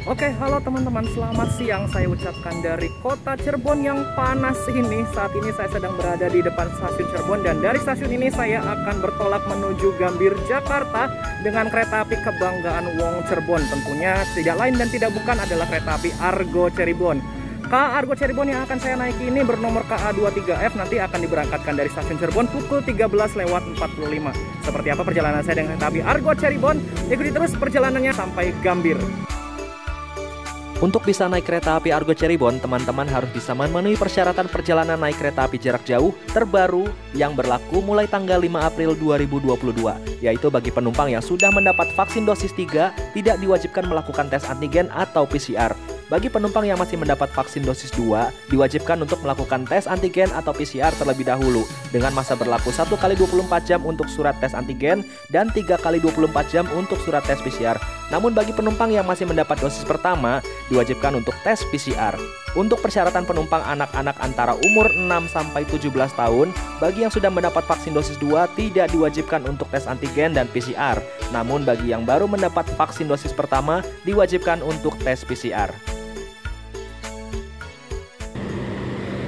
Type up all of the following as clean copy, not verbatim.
Oke, halo teman-teman, selamat siang. Saya ucapkan dari kota Cirebon yang panas ini. Saat ini saya sedang berada di depan stasiun Cirebon, dan dari stasiun ini saya akan bertolak menuju Gambir, Jakarta dengan kereta api kebanggaan Wong Cirebon. Tentunya tidak lain dan tidak bukan adalah kereta api Argo Cirebon. KA Argo Cirebon yang akan saya naiki ini bernomor KA23F, nanti akan diberangkatkan dari stasiun Cirebon pukul 13.45. Seperti apa perjalanan saya dengan kereta api Argo Cirebon? Ikuti terus perjalanannya sampai Gambir. Untuk bisa naik kereta api Argo Cirebon, teman-teman harus bisa memenuhi persyaratan perjalanan naik kereta api jarak jauh terbaru yang berlaku mulai tanggal 5 April 2022, yaitu bagi penumpang yang sudah mendapat vaksin dosis 3, tidak diwajibkan melakukan tes antigen atau PCR. Bagi penumpang yang masih mendapat vaksin dosis 2, diwajibkan untuk melakukan tes antigen atau PCR terlebih dahulu dengan masa berlaku 1 kali 24 jam untuk surat tes antigen dan 3 kali 24 jam untuk surat tes PCR. Namun bagi penumpang yang masih mendapat dosis pertama, diwajibkan untuk tes PCR. Untuk persyaratan penumpang anak-anak antara umur 6-17 tahun, bagi yang sudah mendapat vaksin dosis 2 tidak diwajibkan untuk tes antigen dan PCR. Namun bagi yang baru mendapat vaksin dosis pertama, diwajibkan untuk tes PCR.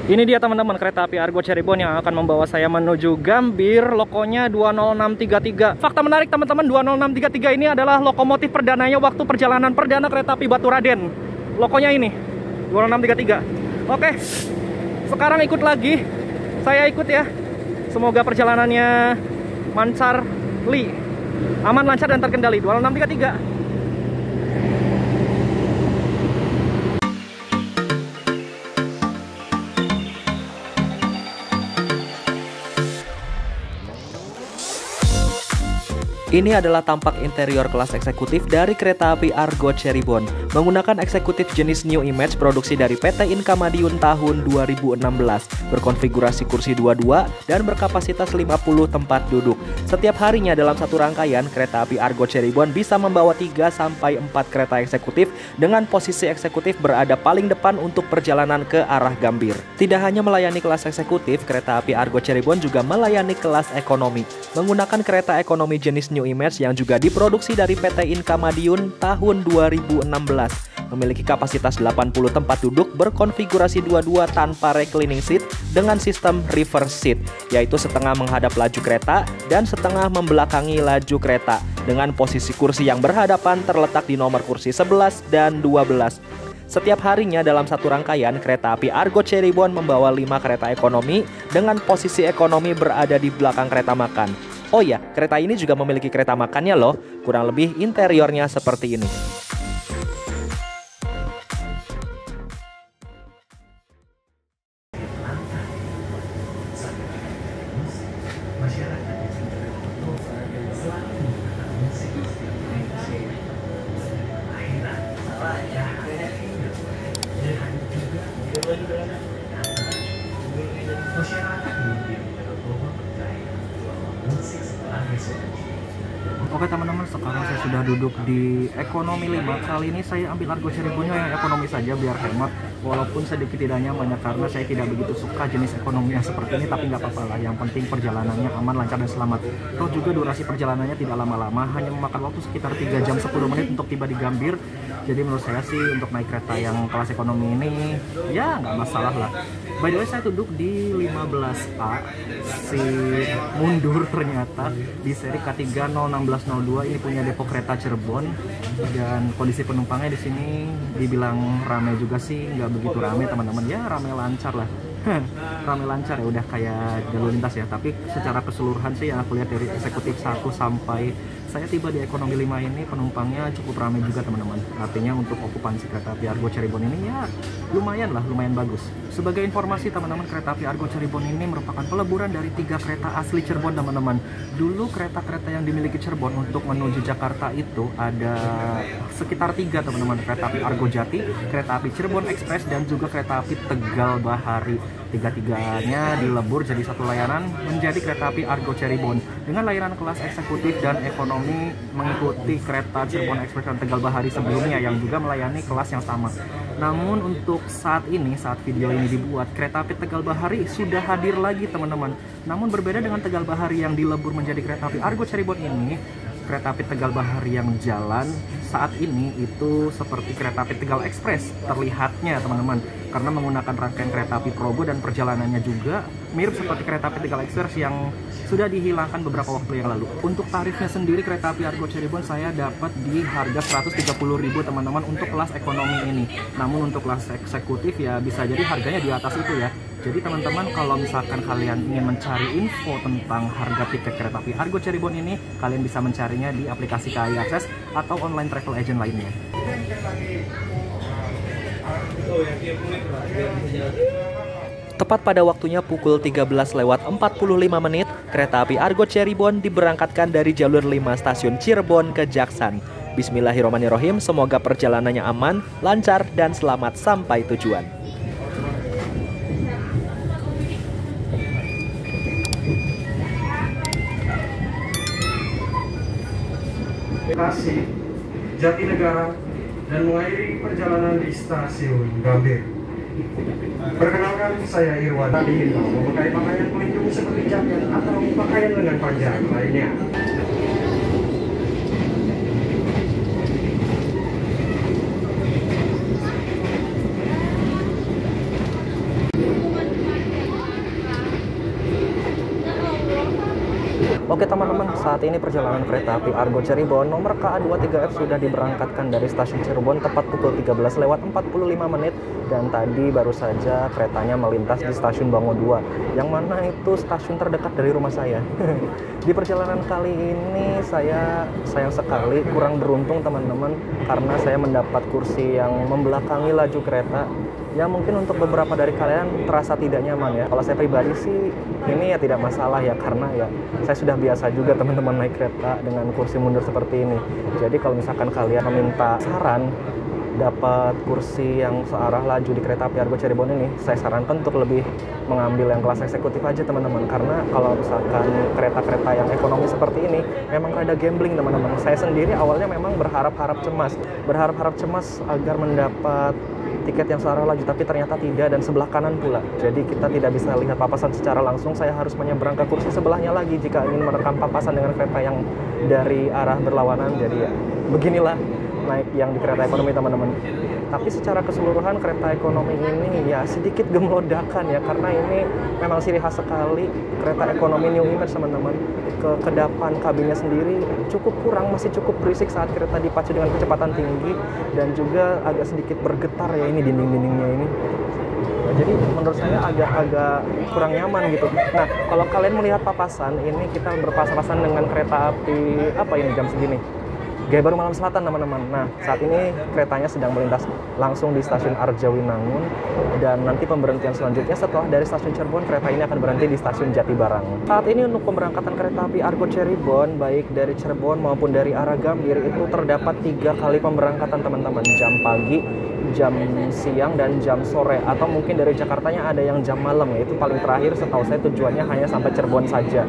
Ini dia teman-teman kereta api Argo Cirebon yang akan membawa saya menuju Gambir, lokonya 20633. Fakta menarik teman-teman, 20633 ini adalah lokomotif perdananya waktu perjalanan perdana kereta api Baturaden. Lokonya ini 20633. Oke, sekarang ikut lagi, saya ikut ya. Semoga perjalanannya lancar, aman, lancar dan terkendali. 20633. Ini adalah tampak interior kelas eksekutif dari kereta api Argo Cirebon. Menggunakan eksekutif jenis New Image produksi dari PT Inka Madiun tahun 2016. Berkonfigurasi kursi 22 dan berkapasitas 50 tempat duduk. Setiap harinya dalam satu rangkaian, kereta api Argo Cirebon bisa membawa 3-4 kereta eksekutif dengan posisi eksekutif berada paling depan untuk perjalanan ke arah Gambir. Tidak hanya melayani kelas eksekutif, kereta api Argo Cirebon juga melayani kelas ekonomi. Menggunakan kereta ekonomi jenis New Image yang juga diproduksi dari PT Inka Madiun tahun 2016. Memiliki kapasitas 80 tempat duduk berkonfigurasi 22 tanpa reclining seat dengan sistem reverse seat, yaitu setengah menghadap laju kereta dan setengah membelakangi laju kereta dengan posisi kursi yang berhadapan terletak di nomor kursi 11 dan 12. Setiap harinya dalam satu rangkaian, kereta api Argo Cirebon membawa 5 kereta ekonomi dengan posisi ekonomi berada di belakang kereta makan. Oh ya, kereta ini juga memiliki kereta makannya loh. Kurang lebih interiornya seperti ini. Oke teman-teman, sekarang saya sudah duduk di ekonomi 5. Kali ini saya ambil Argo Cirebonnya yang ekonomi saja biar hemat. Walaupun sedikit tidak nyaman ya, karena saya tidak begitu suka jenis ekonomi yang seperti ini. Tapi nggak apa-apa lah, yang penting perjalanannya aman, lancar dan selamat. Toh juga durasi perjalanannya tidak lama-lama, hanya memakan waktu sekitar 3 jam 10 menit untuk tiba di Gambir. Jadi menurut saya sih untuk naik kereta yang kelas ekonomi ini ya nggak masalah lah. By the way, saya duduk di 15A, mundur ternyata, di seri K3 01602. Ini punya depo kereta Cirebon, dan kondisi penumpangnya di sini dibilang ramai juga sih, nggak begitu ramai teman-teman, ya ramai lancar lah. Ramai lancar ya, udah kayak jalur lintas ya. Tapi secara keseluruhan sih yang aku lihat dari eksekutif 1 sampai saya tiba di ekonomi 5 ini, penumpangnya cukup ramai juga teman-teman. Artinya untuk okupansi kereta api Argo Cirebon ini ya lumayan lah, lumayan bagus. Sebagai informasi teman-teman, kereta api Argo Cirebon ini merupakan peleburan dari 3 kereta asli Cirebon teman-teman. Dulu kereta-kereta yang dimiliki Cirebon untuk menuju Jakarta itu ada sekitar 3 teman-teman. Kereta api Argo Jati, kereta api Cirebon Express, dan juga kereta api Tegal Bahari. Tiga-tiganya dilebur jadi satu layanan menjadi kereta api Argo Cirebon dengan layanan kelas eksekutif dan ekonomi mengikuti kereta Cirebon Express dan Tegal Bahari sebelumnya yang juga melayani kelas yang sama. Namun untuk saat ini, saat video ini dibuat, kereta api Tegal Bahari sudah hadir lagi teman-teman. Namun berbeda dengan Tegal Bahari yang dilebur menjadi kereta api Argo Cirebon ini, kereta api Tegal Bahari yang jalan saat ini itu seperti kereta api Tegal Express terlihatnya teman-teman, karena menggunakan rangkaian kereta api Probo dan perjalanannya juga mirip seperti kereta api Tegal Express yang sudah dihilangkan beberapa waktu yang lalu. Untuk tarifnya sendiri kereta api Argo Cirebon saya dapat di harga 130.000 teman-teman untuk kelas ekonomi ini. Namun untuk kelas eksekutif ya bisa jadi harganya di atas itu ya. Jadi teman-teman kalau misalkan kalian ingin mencari info tentang harga tiket kereta api Argo Cirebon ini, kalian bisa mencarinya di aplikasi KAI Akses atau online travel agent lainnya. Tepat pada waktunya pukul 13:45 menit, kereta api Argo Cirebon diberangkatkan dari jalur 5 stasiun Cirebon ke Jaksan. Bismillahirrahmanirrahim, semoga perjalanannya aman, lancar, dan selamat sampai tujuan. Bekasi, Jatinegara, dan mengakhiri perjalanan di stasiun Gambir. Perkenalkan, saya Irwan. Dihimbau memakai pakaian pelindung seperti jaket atau pakaian lengan panjang lainnya. Oke teman-teman, saat ini perjalanan kereta api Argo Cirebon nomor KA23F sudah diberangkatkan dari stasiun Cirebon tepat pukul 13:45 menit, dan tadi baru saja keretanya melintas di stasiun Bango 2, yang mana itu stasiun terdekat dari rumah saya. Di perjalanan kali ini saya sayang sekali kurang beruntung teman-teman, karena saya mendapat kursi yang membelakangi laju kereta. Ya mungkin untuk beberapa dari kalian terasa tidak nyaman ya. Kalau saya pribadi sih ini ya tidak masalah ya, karena ya saya sudah biasa juga teman-teman naik kereta dengan kursi mundur seperti ini. Jadi kalau misalkan kalian meminta saran dapat kursi yang searah laju di kereta api Argo Cirebon ini, saya sarankan untuk lebih mengambil yang kelas eksekutif aja teman-teman, karena kalau misalkan kereta-kereta yang ekonomi seperti ini memang rada gambling teman-teman. Saya sendiri awalnya memang berharap-harap cemas agar mendapat tiket yang searah laju, tapi ternyata tidak, dan sebelah kanan pula. Jadi kita tidak bisa lihat papasan secara langsung, saya harus menyeberang ke kursi sebelahnya lagi jika ingin merekam papasan dengan kereta yang dari arah berlawanan. Jadi ya beginilah naik yang di kereta ekonomi teman-teman. Tapi secara keseluruhan kereta ekonomi ini ya sedikit gemelodakan ya, karena ini memang ciri khas sekali kereta ekonomi New Image teman-teman. Kekedapan kabinnya sendiri cukup kurang, masih cukup berisik saat kereta dipacu dengan kecepatan tinggi, dan juga agak sedikit bergetar ya ini dinding-dindingnya ini. Nah, jadi menurut saya agak kurang nyaman gitu. Nah, kalau kalian melihat papasan ini, kita berpapasan dengan kereta api apa ini jam segini? Gaya Baru Malam Selatan teman-teman. Nah, saat ini keretanya sedang melintas langsung di stasiun Arjawinangun, dan nanti pemberhentian selanjutnya setelah dari stasiun Cirebon, kereta ini akan berhenti di stasiun Jatibarang. Saat ini untuk pemberangkatan kereta api Argo Cirebon baik dari Cirebon maupun dari arah Gambir itu terdapat 3 kali pemberangkatan teman-teman, jam pagi, jam siang, dan jam sore, atau mungkin dari Jakartanya ada yang jam malam ya. Itu paling terakhir setahu saya tujuannya hanya sampai Cirebon saja.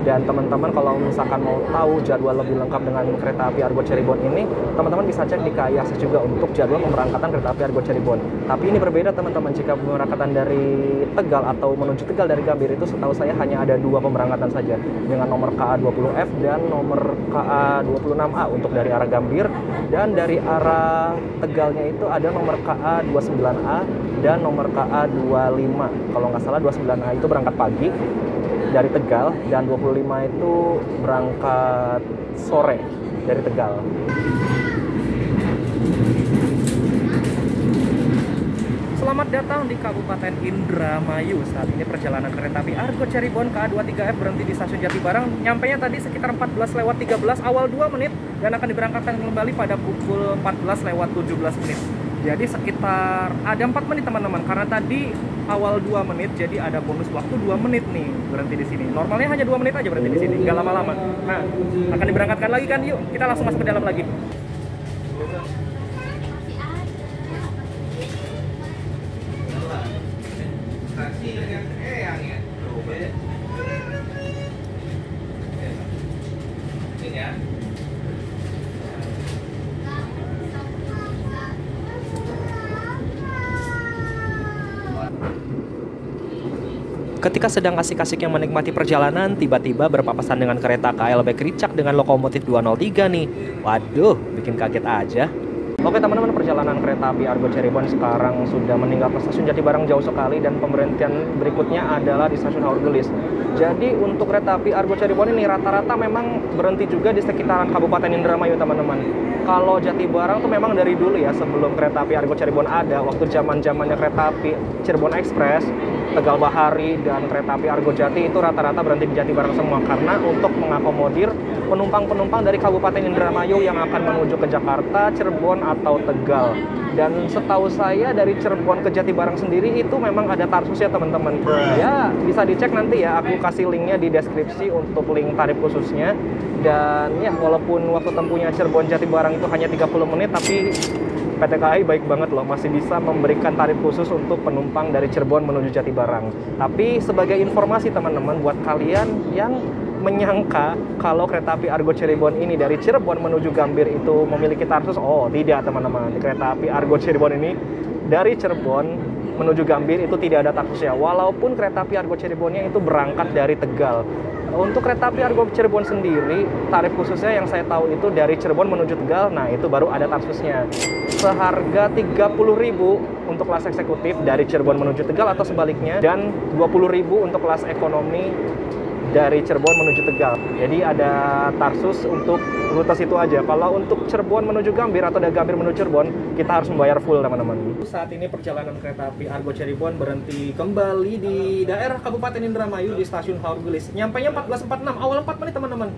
Dan teman-teman kalau misalkan mau tahu jadwal lebih lengkap dengan kereta api Argo Cirebon ini, teman-teman bisa cek di KAI Akses juga untuk jadwal pemberangkatan kereta api Argo Cirebon. Tapi ini berbeda teman-teman, jika pemberangkatan dari Tegal atau menuju Tegal dari Gambir itu setahu saya hanya ada 2 pemberangkatan saja, dengan nomor KA20F dan nomor KA26A untuk dari arah Gambir, dan dari arah Tegalnya itu ada nomor KA29A dan nomor KA25. Kalau nggak salah 29A itu berangkat pagi dari Tegal, dan 25 itu berangkat sore dari Tegal. Selamat datang di Kabupaten Indramayu. Saat ini perjalanan kereta api Argo Cirebon KA23F berhenti di stasiun Jatibarang. Nyampainya tadi sekitar 14:13 awal 2 menit, dan akan diberangkatkan kembali pada pukul 14:17 menit. Jadi sekitar ada 4 menit teman-teman, karena tadi awal 2 menit, jadi ada bonus waktu 2 menit nih berhenti di sini. Normalnya hanya 2 menit aja berhenti di sini, nggak lama-lama. Nah, akan diberangkatkan lagi kan? Yuk, kita langsung masuk ke dalam lagi. Ketika sedang asik-asiknya menikmati perjalanan, tiba-tiba berpapasan dengan kereta KLB Kricak dengan lokomotif 203 nih. Waduh, bikin kaget aja. Oke teman-teman, perjalanan kereta api Argo Cirebon sekarang sudah meninggalkan stasiun Jatibarang jauh sekali dan pemberhentian berikutnya adalah di stasiun Haur Gelis. Jadi untuk kereta api Argo Cirebon ini rata-rata memang berhenti juga di sekitaran Kabupaten Indramayu teman-teman. Kalau Jatibarang tuh memang dari dulu ya, sebelum kereta api Argo Cirebon ada, waktu zaman-zamannya kereta api Cirebon Express, Tegal Bahari, dan kereta api Argo Jati itu rata-rata berhenti di Jatibarang semua karena untuk mengakomodir penumpang-penumpang dari Kabupaten Indramayu yang akan menuju ke Jakarta, Cirebon, atau Tegal. Dan setahu saya dari Cirebon ke Jatibarang sendiri itu memang ada tarsus ya teman-teman. Ya bisa dicek nanti ya, aku kasih linknya di deskripsi untuk link tarif khususnya. Dan ya walaupun waktu tempuhnya Cirebon Jatibarang itu hanya 30 menit, tapi PT KAI baik banget loh, masih bisa memberikan tarif khusus untuk penumpang dari Cirebon menuju Jatibarang. Tapi sebagai informasi teman-teman, buat kalian yang menyangka kalau kereta api Argo Cirebon ini dari Cirebon menuju Gambir itu memiliki tarsus, oh tidak teman-teman. Kereta api Argo Cirebon ini dari Cirebon menuju Gambir itu tidak ada tarsusnya, walaupun kereta api Argo Cirebonnya itu berangkat dari Tegal. Untuk kereta api Argo Cirebon sendiri, tarif khususnya yang saya tahu itu dari Cirebon menuju Tegal, nah itu baru ada tarsusnya. Seharga 30.000 untuk kelas eksekutif dari Cirebon menuju Tegal atau sebaliknya, dan 20.000 untuk kelas ekonomi dari Cirebon menuju Tegal. Jadi ada tarsus untuk rute situ aja. Kalau untuk Cirebon menuju Gambir atau dari Gambir menuju Cirebon, kita harus membayar full teman-teman. Saat ini perjalanan kereta api Argo Cirebon berhenti kembali di daerah Kabupaten Indramayu di stasiun Haur Gelis. Nyampainya 14.46, awal 4 menit teman-teman.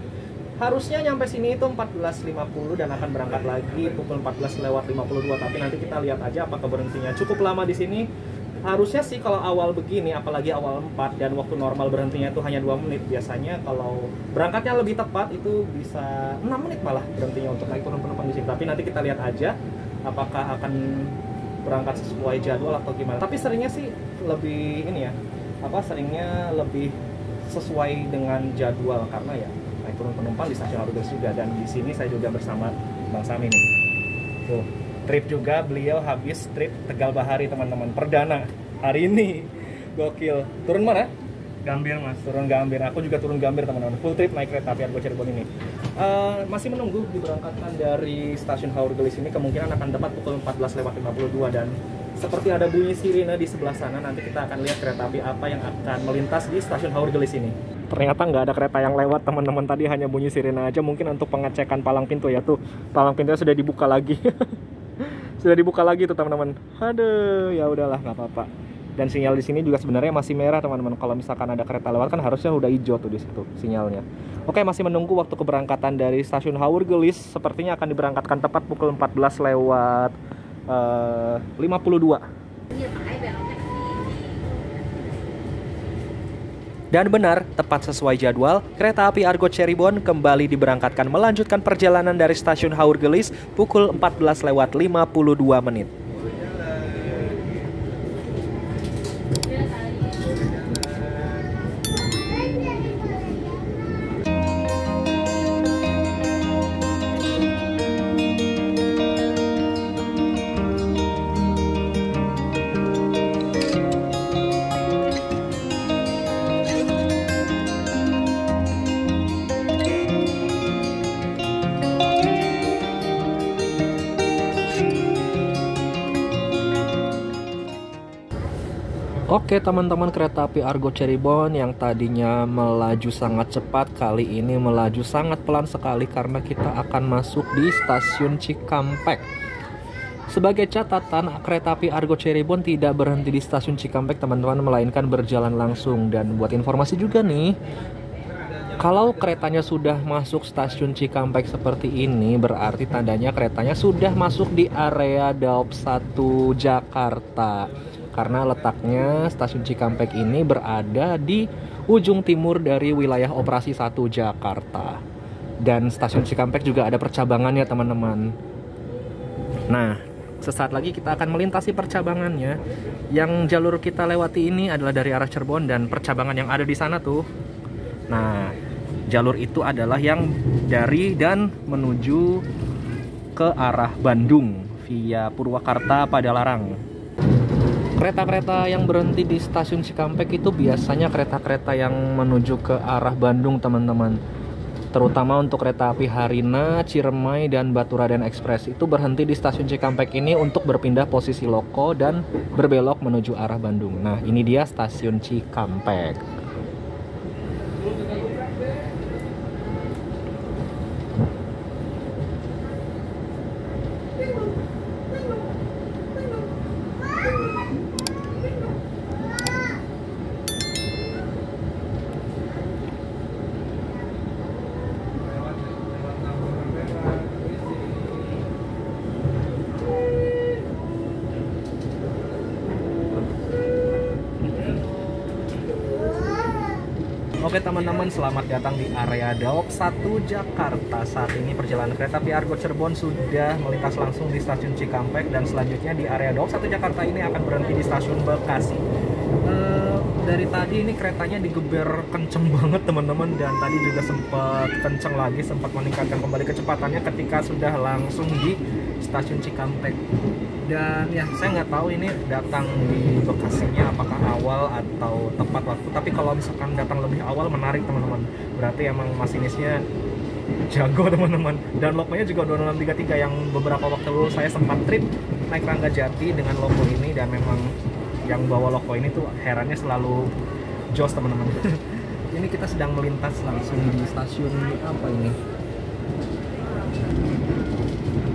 Harusnya nyampe sini itu 14.50 dan akan berangkat lagi pukul 14:52. Tapi nanti kita lihat aja apakah berhentinya cukup lama di sini. Harusnya sih kalau awal begini, apalagi awal 4 dan waktu normal berhentinya itu hanya 2 menit. Biasanya kalau berangkatnya lebih tepat itu bisa 6 menit malah berhentinya untuk naik turun penumpang di sini. Tapi nanti kita lihat aja apakah akan berangkat sesuai jadwal atau gimana. Tapi seringnya sih lebih ini ya, seringnya lebih sesuai dengan jadwal karena ya naik turun penumpang di stasiun Haur Gelis juga. Dan di sini saya juga bersama Bang Sami nih. Tuh. Trip juga, beliau habis trip Tegal Bahari teman-teman, perdana hari ini. Gokil. Turun mana? Gambir mas. Turun Gambir. Aku juga turun Gambir teman-teman. Full trip naik kereta api Argo Cirebon ini. Masih menunggu diberangkatkan dari stasiun Haur Gelis ini, kemungkinan akan tepat pukul 14:52 dan seperti ada bunyi sirine di sebelah sana. Nanti kita akan lihat kereta api apa yang akan melintas di stasiun Haur Gelis ini. Ternyata nggak ada kereta yang lewat teman-teman, tadi hanya bunyi sirine aja, mungkin untuk pengecekan palang pintu ya. Tuh palang pintunya sudah dibuka lagi. Sudah dibuka lagi tuh teman-teman. Aduh, ya udahlah nggak apa-apa. Dan sinyal di sini juga sebenarnya masih merah teman-teman. Kalau misalkan ada kereta lewat kan harusnya udah hijau tuh di situ sinyalnya. Oke, masih menunggu waktu keberangkatan dari stasiun Haur Gelis. Sepertinya akan diberangkatkan tepat pukul 14:52. Dan benar, tepat sesuai jadwal, kereta api Argo Cirebon kembali diberangkatkan melanjutkan perjalanan dari stasiun Haur Gelis pukul 14:52 menit. Oke teman-teman, kereta api Argo Cirebon yang tadinya melaju sangat cepat kali ini melaju sangat pelan sekali karena kita akan masuk di stasiun Cikampek. Sebagai catatan, kereta api Argo Cirebon tidak berhenti di stasiun Cikampek teman-teman, melainkan berjalan langsung. Dan buat informasi juga nih, kalau keretanya sudah masuk stasiun Cikampek seperti ini, berarti tandanya keretanya sudah masuk di area Daup 1 Jakarta. Karena letaknya stasiun Cikampek ini berada di ujung timur dari wilayah operasi 1 Jakarta. Dan stasiun Cikampek juga ada percabangannya teman-teman. Nah, sesaat lagi kita akan melintasi percabangannya. Yang jalur kita lewati ini adalah dari arah Cirebon dan percabangan yang ada di sana tuh. Nah, jalur itu adalah yang dari dan menuju ke arah Bandung via Purwakarta Padalarang. Kereta-kereta yang berhenti di stasiun Cikampek itu biasanya kereta-kereta yang menuju ke arah Bandung, teman-teman. Terutama untuk kereta api Harina, Ciremai, dan Baturaden Express itu berhenti di stasiun Cikampek ini untuk berpindah posisi loko dan berbelok menuju arah Bandung. Nah, ini dia stasiun Cikampek. Oke teman-teman, selamat datang di area Daop 1 Jakarta. Saat ini perjalanan kereta api Argo Cirebon sudah melintas langsung di stasiun Cikampek, dan selanjutnya di area Daop 1 Jakarta ini akan berhenti di stasiun Bekasi. Dari tadi ini keretanya digeber kenceng banget teman-teman, dan tadi juga sempat kenceng lagi, sempat meningkatkan kembali kecepatannya ketika sudah langsung di stasiun Cikampek. Dan ya, saya nggak tahu ini datang di Bekasinya apakah awal atau tepat waktu, tapi kalau misalkan datang lebih awal menarik teman-teman, berarti emang masinisnya jago teman-teman. Dan lokonya juga 2633 yang beberapa waktu lalu saya sempat trip naik Rangga Jati dengan loko ini, dan memang yang bawa loko ini tuh herannya selalu jos teman-teman. Ini kita sedang melintas langsung di stasiun apa ini?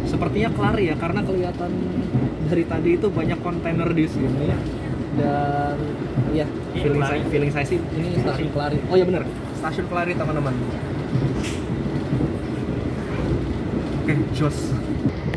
Sepertinya Kelari ya, karena kelihatan dari tadi itu banyak kontainer di sini. Dan ya, feeling saya sih ini stasiun Kelari. Oh ya benar, stasiun Kelari teman-teman. Oke, jos.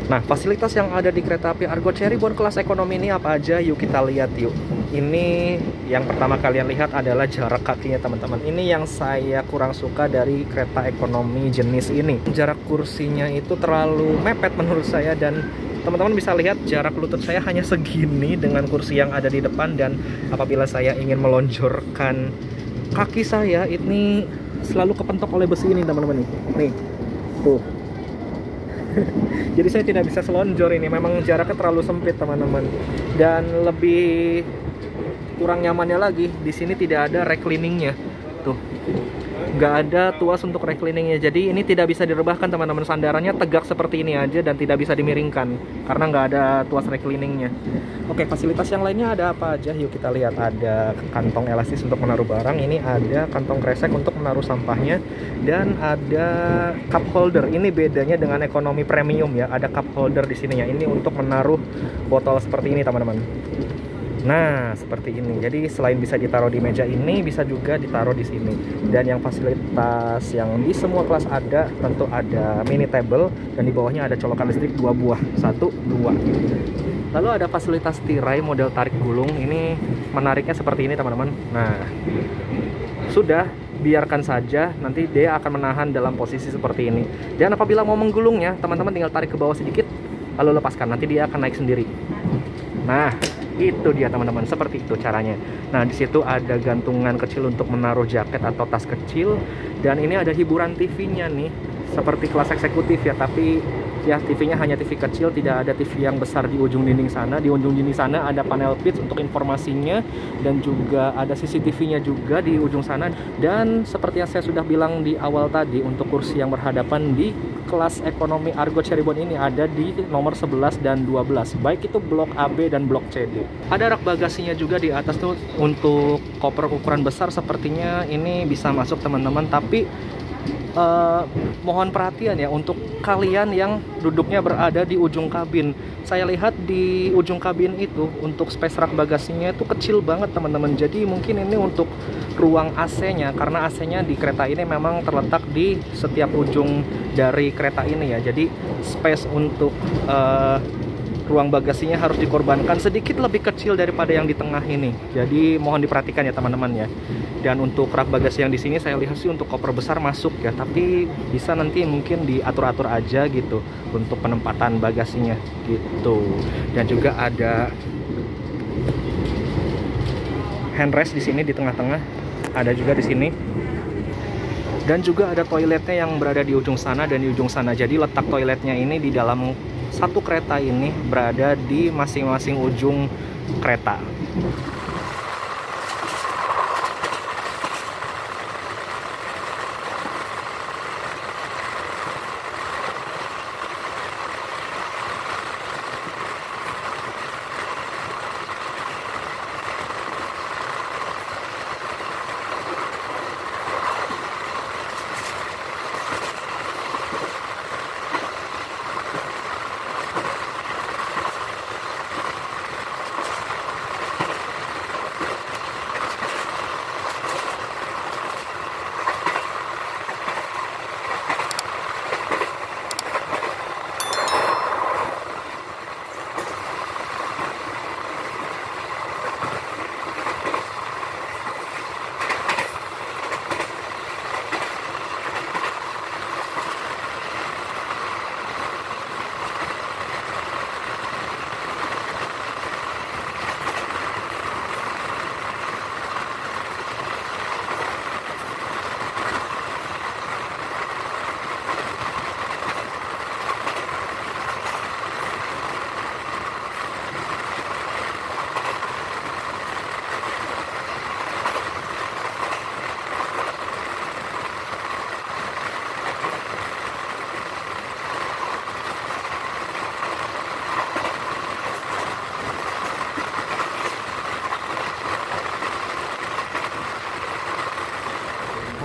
Nah, fasilitas yang ada di kereta api Argo Cirebon kelas ekonomi ini apa aja? Yuk kita lihat yuk. Ini yang pertama kalian lihat adalah jarak kakinya teman-teman. Ini yang saya kurang suka dari kereta ekonomi jenis ini. Jarak kursinya itu terlalu mepet menurut saya, dan teman-teman bisa lihat jarak lutut saya hanya segini dengan kursi yang ada di depan, dan apabila saya ingin melonjorkan kaki saya ini selalu kepentok oleh besi ini teman-teman. Nih, tuh. Jadi saya tidak bisa selonjor ini, memang jaraknya terlalu sempit teman-teman. Dan lebih kurang nyamannya lagi, di sini tidak ada recliningnya. Tuh, nggak ada tuas untuk recliningnya. Jadi ini tidak bisa direbahkan teman-teman, sandarannya tegak seperti ini aja dan tidak bisa dimiringkan karena nggak ada tuas recliningnya. Oke, fasilitas yang lainnya ada apa aja? Yuk kita lihat. Ada kantong elastis untuk menaruh barang, ini ada kantong kresek untuk menaruh sampahnya, dan ada cup holder. Ini bedanya dengan ekonomi premium ya, ada cup holder di sini ya. Ini untuk menaruh botol seperti ini teman-teman. Nah, seperti ini. Jadi selain bisa ditaruh di meja ini, bisa juga ditaruh di sini. Dan yang fasilitas yang di semua kelas ada, tentu ada mini table, dan di bawahnya ada colokan listrik 2 buah, 1, 2. Lalu ada fasilitas tirai model tarik gulung. Ini menariknya seperti ini teman-teman. Nah, sudah, biarkan saja, nanti dia akan menahan dalam posisi seperti ini. Dan apabila mau menggulungnya, teman-teman tinggal tarik ke bawah sedikit, lalu lepaskan, nanti dia akan naik sendiri. Nah, itu dia teman-teman, seperti itu caranya. Nah, di situ ada gantungan kecil untuk menaruh jaket atau tas kecil, dan ini ada hiburan TV-nya nih, seperti kelas eksekutif ya, tapi ya TV-nya hanya TV kecil, tidak ada TV yang besar di ujung dinding sana. Di ujung dinding sana ada panel pitch untuk informasinya, dan juga ada CCTV-nya juga di ujung sana. Dan seperti yang saya sudah bilang di awal tadi, untuk kursi yang berhadapan di kelas ekonomi Argo Cirebon ini ada di nomor 11 dan 12, baik itu blok AB dan blok CD. Ada rak bagasinya juga di atas tuh untuk koper ukuran besar, sepertinya ini bisa masuk teman-teman, tapi mohon perhatian ya untuk kalian yang duduknya berada di ujung kabin. Saya lihat di ujung kabin itu untuk space rak bagasinya itu kecil banget teman-teman. Jadi mungkin ini untuk ruang AC-nya, karena AC-nya di kereta ini memang terletak di setiap ujung dari kereta ini ya. Jadi space untuk ruang bagasinya harus dikorbankan sedikit lebih kecil daripada yang di tengah ini. Jadi mohon diperhatikan ya teman-teman ya. Dan untuk rak bagasi yang di sini saya lihat sih untuk koper besar masuk ya, tapi bisa nanti mungkin diatur-atur aja gitu untuk penempatan bagasinya gitu. Dan juga ada handrest di sini di tengah-tengah, ada juga di sini. Dan juga ada toiletnya yang berada di ujung sana dan di ujung sana. Jadi letak toiletnya ini di dalam satu kereta ini berada di masing-masing ujung kereta.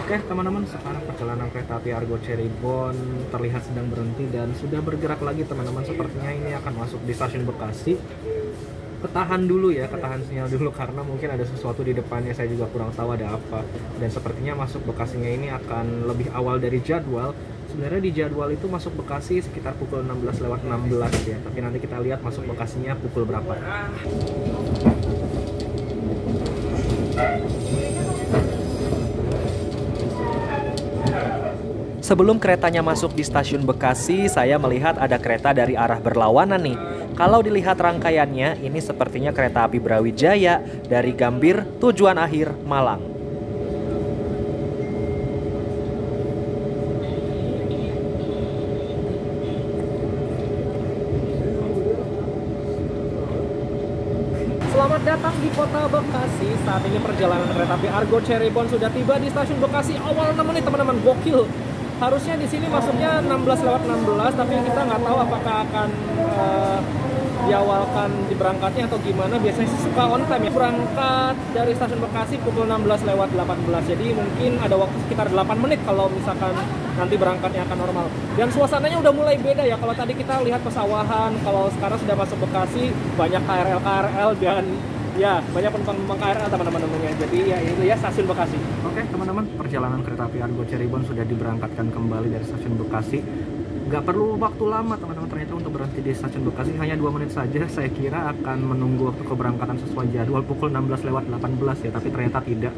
Oke teman-teman, sekarang perjalanan kereta api Argo Cirebon terlihat sedang berhenti dan sudah bergerak lagi teman-teman. Sepertinya ini akan masuk di stasiun Bekasi. Ketahan dulu ya, ketahan sinyal dulu karena mungkin ada sesuatu di depannya, saya juga kurang tahu ada apa. Dan sepertinya masuk Bekasinya ini akan lebih awal dari jadwal. Sebenarnya di jadwal itu masuk Bekasi sekitar pukul 16:16 ya, tapi nanti kita lihat masuk Bekasinya pukul berapa. Sebelum keretanya masuk di stasiun Bekasi, saya melihat ada kereta dari arah berlawanan nih. Kalau dilihat rangkaiannya, ini sepertinya kereta api Brawijaya dari Gambir tujuan akhir Malang. Selamat datang di kota Bekasi. Saat ini perjalanan kereta api Argo Cirebon sudah tiba di stasiun Bekasi. Awal 6 menit teman-teman, gokil. Harusnya di sini masuknya 16:16, tapi kita nggak tahu apakah akan diawalkan diberangkatnya atau gimana. Biasanya sih suka on time ya. Berangkat dari stasiun Bekasi pukul 16:18. Jadi mungkin ada waktu sekitar 8 menit kalau misalkan nanti berangkatnya akan normal. Dan suasananya udah mulai beda ya. Kalau tadi kita lihat pesawahan, kalau sekarang sudah masuk Bekasi banyak KRL dan ya banyak penumpang KRL teman-teman namanya. Jadi ya itu ya stasiun Bekasi. Oke teman-teman, perjalanan kereta api Argo Cirebon sudah diberangkatkan kembali dari stasiun Bekasi. Nggak perlu waktu lama teman-teman, ternyata untuk berhenti di stasiun Bekasi hanya 2 menit saja. Saya kira akan menunggu waktu keberangkatan sesuai jadwal pukul 16:18 ya, tapi ternyata tidak.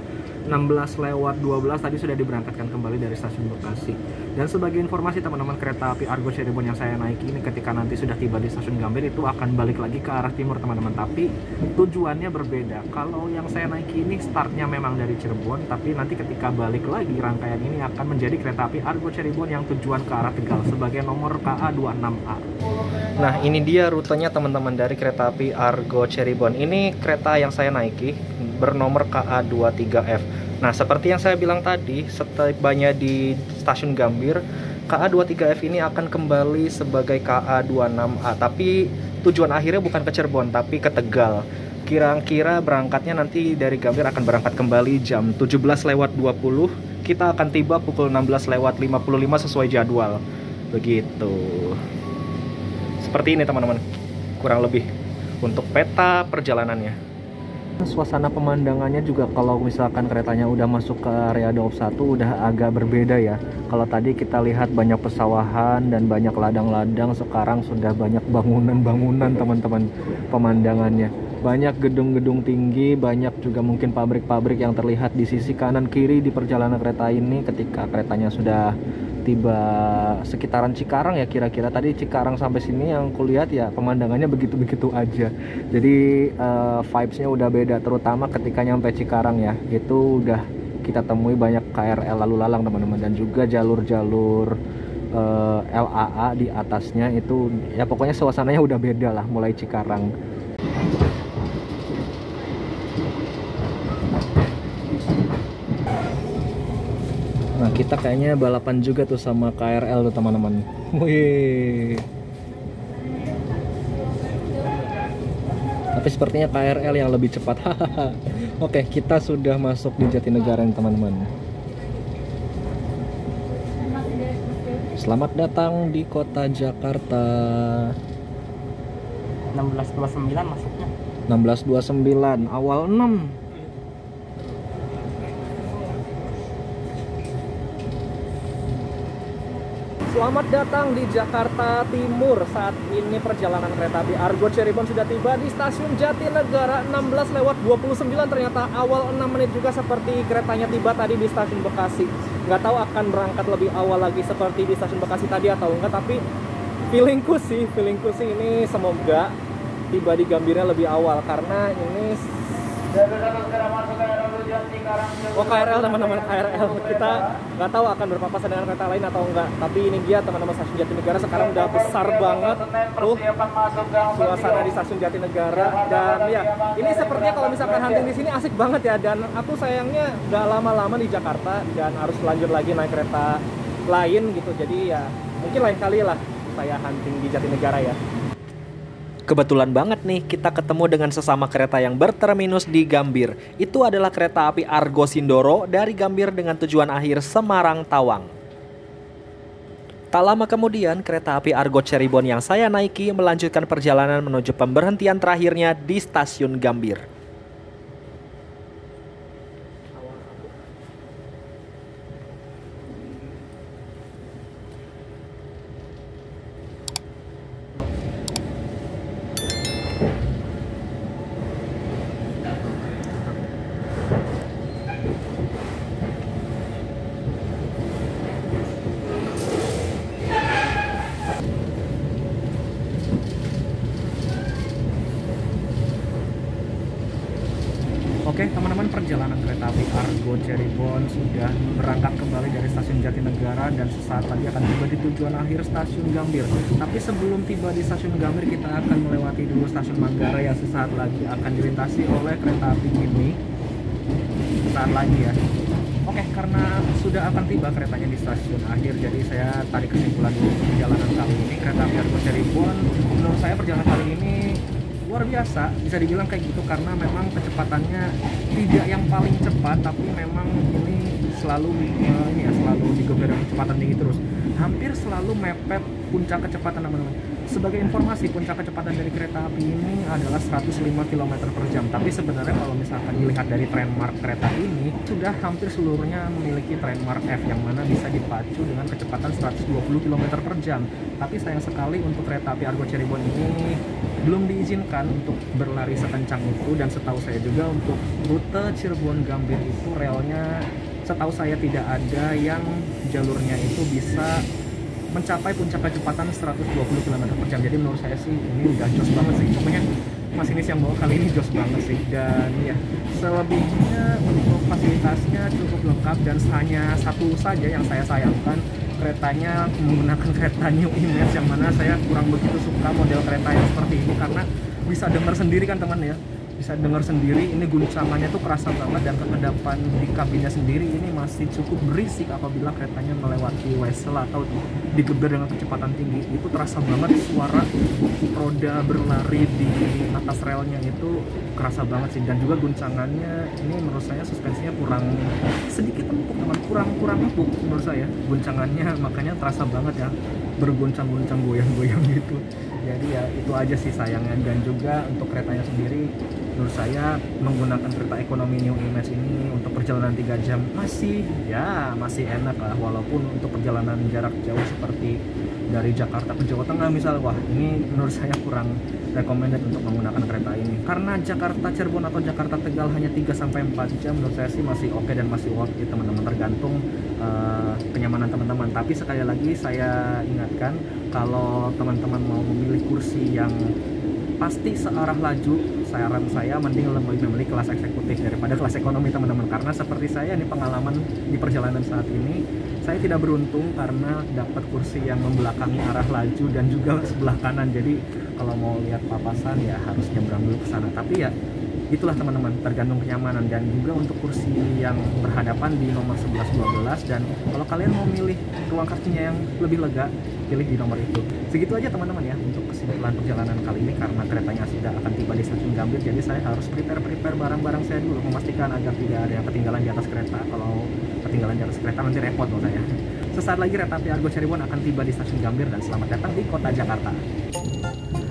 16:12 tadi sudah diberangkatkan kembali dari stasiun Bekasi. Dan sebagai informasi teman-teman, kereta api Argo Cirebon yang saya naiki ini ketika nanti sudah tiba di stasiun Gambir itu akan balik lagi ke arah timur teman-teman, tapi tujuannya berbeda. Kalau yang saya naiki ini startnya memang dari Cirebon, tapi nanti ketika balik lagi rangkaian ini akan menjadi kereta api Argo Cirebon yang tujuan ke arah Tegal sebagai nomor KA26A. Nah, ini dia rutenya teman-teman dari kereta api Argo Cirebon. Ini kereta yang saya naiki bernomor KA23F. Nah, seperti yang saya bilang tadi, setibanya di stasiun Gambir, KA23F ini akan kembali sebagai KA26A. Tapi tujuan akhirnya bukan ke Cirebon, tapi ke Tegal. Kira-kira berangkatnya nanti dari Gambir akan berangkat kembali jam 17:20. Kita akan tiba pukul 16:55 sesuai jadwal. Begitu. Seperti ini teman-teman, kurang lebih untuk peta perjalanannya. Suasana pemandangannya juga kalau misalkan keretanya udah masuk ke area Daob 1 udah agak berbeda ya. Kalau tadi kita lihat banyak pesawahan dan banyak ladang-ladang, sekarang sudah banyak bangunan-bangunan teman-teman pemandangannya. Banyak gedung-gedung tinggi, banyak juga mungkin pabrik-pabrik yang terlihat di sisi kanan kiri di perjalanan kereta ini ketika keretanya sudah tiba sekitaran Cikarang ya, kira-kira tadi Cikarang sampai sini yang kulihat ya pemandangannya begitu-begitu aja. Jadi vibes-nya udah beda, terutama ketika nyampe Cikarang ya, itu udah kita temui banyak KRL lalu lalang teman-teman, dan juga jalur-jalur LAA di atasnya itu ya pokoknya suasananya udah beda lah mulai Cikarang. Nah kita kayaknya balapan juga tuh sama KRL tuh teman-teman. Wih. Tapi sepertinya KRL yang lebih cepat. Oke, kita sudah masuk di Jatinegara nih teman-teman. Selamat datang di kota Jakarta. 16.29 masuknya. 16.29 awal 6. Selamat datang di Jakarta Timur. Saat ini perjalanan kereta api Argo Cirebon sudah tiba di stasiun Jatinegara 16:29. Ternyata awal 6 menit juga seperti keretanya tiba tadi di stasiun Bekasi. Nggak tahu akan berangkat lebih awal lagi seperti di stasiun Bekasi tadi atau enggak, tapi feelingku sih ini semoga tiba di Gambirnya lebih awal karena ini KRL teman-teman, KRL. Kita nggak tahu akan berpapasan dengan kereta lain atau enggak, tapi ini dia teman-teman, stasiun Jatinegara sekarang udah besar banget tuh suasana di stasiun Jatinegara. Dan ya ini sepertinya kalau misalkan hunting di sini asik banget ya, dan aku sayangnya nggak lama-lama di Jakarta dan harus lanjut lagi naik kereta lain gitu, jadi ya mungkin lain kali lah saya hunting di Jatinegara ya. Kebetulan banget nih kita ketemu dengan sesama kereta yang berterminus di Gambir. Itu adalah kereta api Argo Sindoro dari Gambir dengan tujuan akhir Semarang Tawang. Tak lama kemudian kereta api Argo Cirebon yang saya naiki melanjutkan perjalanan menuju pemberhentian terakhirnya di stasiun Gambir. Oke teman-teman, perjalanan kereta api Argo Cirebon sudah berangkat kembali dari stasiun Jatinegara dan sesaat lagi akan tiba di tujuan akhir stasiun Gambir. Tapi sebelum tiba di stasiun Gambir, kita akan melewati dulu stasiun Manggarai yang sesaat lagi akan dilintasi oleh kereta api ini. Sesaat lagi ya. Oke, karena sudah akan tiba keretanya di stasiun akhir, jadi saya tarik kesimpulan dulu untuk perjalanan kali ini. Kereta api Argo Cirebon, menurut saya perjalanan kali ini luar biasa, bisa dibilang kayak gitu, karena memang kecepatannya tidak yang paling cepat, tapi memang ini selalu selalu digeber dengan kecepatan tinggi terus, hampir selalu mepet puncak kecepatan teman-teman. Sebagai informasi, puncak kecepatan dari kereta api ini adalah 105 km per jam, tapi sebenarnya kalau misalkan dilihat dari trendmark kereta ini sudah hampir seluruhnya memiliki trendmark F yang mana bisa dipacu dengan kecepatan 120 km per jam. Tapi sayang sekali untuk kereta api Argo Cirebon ini belum diizinkan untuk berlari sekencang itu, dan setahu saya juga untuk rute Cirebon Gambir itu relnya setahu saya tidak ada yang jalurnya itu bisa mencapai puncak kecepatan 120 km per jam. Jadi menurut saya sih ini udah jos banget sih, pokoknya masinis yang bawa kali ini jos banget sih. Dan ya selebihnya untuk fasilitasnya cukup lengkap, dan hanya satu saja yang saya sayangkan, keretanya menggunakan kereta New Image yang mana saya kurang begitu suka model kereta yang seperti ini, karena bisa dengar sendiri kan teman ya, bisa dengar sendiri ini guncangannya tuh kerasa banget, dan kekedapan di kabinnya sendiri ini masih cukup berisik apabila keretanya melewati wesel atau digeber dengan kecepatan tinggi. Itu terasa banget suara roda berlari di atas relnya, itu kerasa banget sih. Dan juga guncangannya ini menurut saya suspensinya kurang sedikit empuk teman, kurang empuk menurut saya guncangannya, makanya terasa banget ya berguncang-guncang, goyang-goyang gitu. Jadi ya itu aja sih sayangnya. Dan juga untuk keretanya sendiri menurut saya menggunakan kereta ekonomi New Image ini untuk perjalanan 3 jam masih enak lah, walaupun untuk perjalanan jarak jauh seperti dari Jakarta ke Jawa Tengah misal, wah ini menurut saya kurang recommended untuk menggunakan kereta ini. Karena Jakarta Cirebon atau Jakarta Tegal hanya 3-4 jam, menurut saya sih masih oke dan masih worth it teman-teman, tergantung kenyamanan teman-teman. Tapi sekali lagi saya ingatkan, kalau teman-teman mau memilih kursi yang pasti searah laju saran saya mending lebih memilih kelas eksekutif daripada kelas ekonomi teman-teman, karena seperti saya nih pengalaman di perjalanan saat ini, saya tidak beruntung karena dapat kursi yang membelakangi arah laju dan juga sebelah kanan. Jadi kalau mau lihat papasan ya harus nyebrang dulu ke sana. Tapi ya itulah teman-teman, tergantung kenyamanan. Dan juga untuk kursi yang berhadapan di nomor 11-12, dan kalau kalian mau milih ruang kakinya yang lebih lega, pilih di nomor itu. Segitu aja teman-teman ya untuk kesimpulan perjalanan kali ini, karena keretanya sudah akan tiba di stasiun Gambir. Jadi saya harus prepare barang-barang saya dulu, memastikan agar tidak ada yang ketinggalan di atas kereta. Kalau ketinggalan di atas kereta nanti repot loh saya. Sesaat lagi kereta api Argo Cirebon akan tiba di stasiun Gambir, dan selamat datang di kota Jakarta.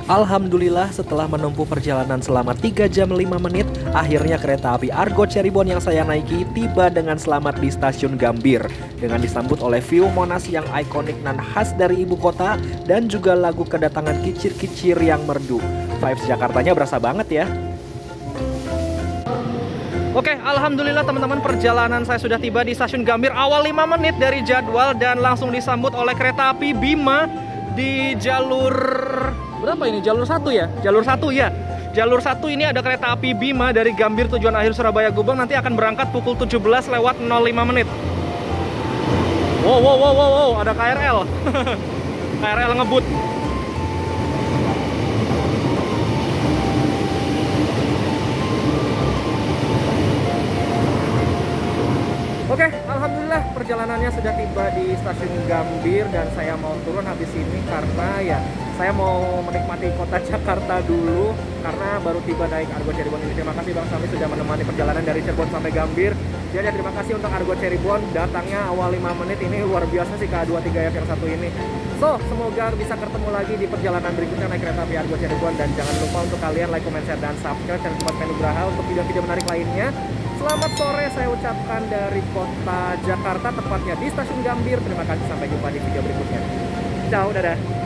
Alhamdulillah setelah menempuh perjalanan selama 3 jam 5 menit, akhirnya kereta api Argo Cirebon yang saya naiki tiba dengan selamat di stasiun Gambir, dengan disambut oleh view Monas yang ikonik dan khas dari ibu kota, dan juga lagu kedatangan kicir-kicir yang merdu. Vibes Jakartanya berasa banget ya. Oke, alhamdulillah teman-teman, perjalanan saya sudah tiba di stasiun Gambir awal 5 menit dari jadwal, dan langsung disambut oleh kereta api Bima di jalur berapa ini? Jalur 1 ya? Jalur 1 ya. Jalur 1 ini ada kereta api Bima dari Gambir tujuan akhir Surabaya Gubeng, nanti akan berangkat pukul 17:05 menit. Wow, ada KRL. KRL ngebut. Oke, alhamdulillah perjalanannya sudah tiba di stasiun Gambir, dan saya mau turun habis ini karena ya saya mau menikmati kota Jakarta dulu karena baru tiba naik Argo Cirebon ini. Terima kasih Bang Sami sudah menemani perjalanan dari Cirebon sampai Gambir. Jadi terima kasih untuk Argo Cirebon, datangnya awal 5 menit ini luar biasa sih K23F yang satu ini. So, semoga bisa ketemu lagi di perjalanan berikutnya naik kereta api Argo Cirebon, dan jangan lupa untuk kalian like, comment, share, dan subscribe channel Dimas Nugraha untuk video-video menarik lainnya. Selamat sore saya ucapkan dari kota Jakarta, tepatnya di stasiun Gambir. Terima kasih, sampai jumpa di video berikutnya. Ciao, dadah.